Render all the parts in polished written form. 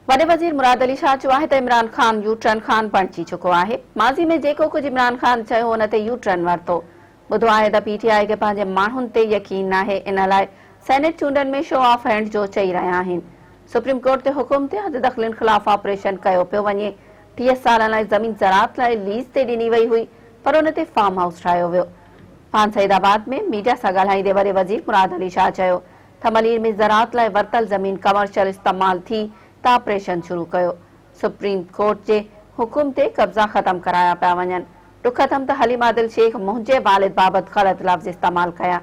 वॾे वज़ीर मुराद अली शाह चयो आहे त इमरान ख़ान यू टर्न खान बणिजी चुको आहे। माज़ी में जेको कुझु इमरान ख़ान चयो हुन ते यू टर्न वरितो। ॿुधो आहे त पीटीआई खे पंहिंजे माण्हुनि ते यकीन नाहे, इन लाइ सेनेट चूंडनि में शो ऑफ हैंड जो चई रहिया आहिनि। सुप्रीम कोर्ट जे हुकुम ते हद दख़लनि ख़िलाफ़ ऑपरेशन कयो पियो वञे। 30 सालनि लाइ ज़मीन ज़राअत लाइ लीज़ ते ॾिनी वई हुई, पर उन ते फार्म हाउस ठाहियो वियो। पान सईदाबाद में मीडिया सां ॻाल्हाईंदे वॾे वज़ीर मुराद अली शाह चयो त मलीर में ज़राअत लाइ वरितल ज़मीन कमर्शियल इस्तेमाल थी त ऑपरेशन शुरू कयो। सुप्रीम कोर्ट जे हुकुम ते कब्ज़ा ख़त्म कराया पिया वञनि। ॾुख थम त हलीम आदिल शेख मुंहिंजे वालिद बाबति ग़लत लफ़्ज़ इस्तेमाल कया।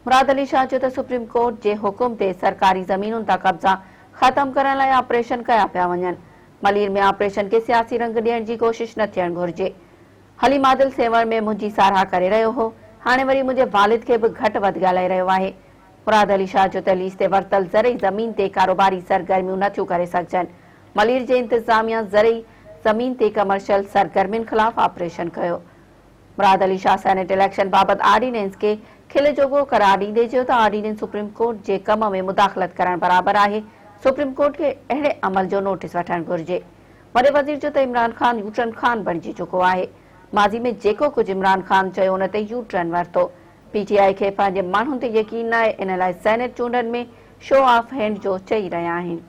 मुराद अली शाह चयो त सुप्रीम कोर्ट जे हुकुम ते सरकारी ज़मीनुनि तां कब्ज़ा ख़त्म करण लाइ ऑपरेशन कया पिया वञनि। मलीर में ऑपरेशन खे सियासी रंग ॾियण जी कोशिश न थियणु घुरिजे। हलीम आदिल सेवर में मुंहिंजी साराह करे रहियो हो, हाणे वरी मुंहिंजे वालिद खे बि घटि वधि ॻाल्हाए रहियो आहे। मुराद अली शाह चयो त लीज़ ते वरितल ज़रई ज़मीन ते कारोबारी सरगर्मियूं नथियूं करे सघजनि। मलीर जे इंतिज़ामिया ज़रई ज़मीन ते कमर्शियल सरगर्मियुनि ख़िलाफ़ ऑपरेशन कयो। मुराद अली शाह सेनेट इलेक्शन बाबति आर्डीनेंस खे खिल जोॻो करार ॾींदे चयो त आर्डीनेंस सुप्रीम कोर्ट जे कम में मुदाख़लत करण बराबरि आहे। सुप्रीम कोर्ट खे अहिड़े अमल जो नोटिस वठणु घुरिजे। वॾे वज़ीर चयो त इमरान ख़ान यू टर्न खान बणिजी चुको आहे। माज़ी में जेको कुझु इमरान ख़ान चयो उन ते यू टर्न वरितो। पीटीआई खे पंहिंजे माण्हुनि ते यकीन नाहे, इन लाइ सेनेट चूंडनि में शो ऑफ हैंड जो चई रहिया आहिनि।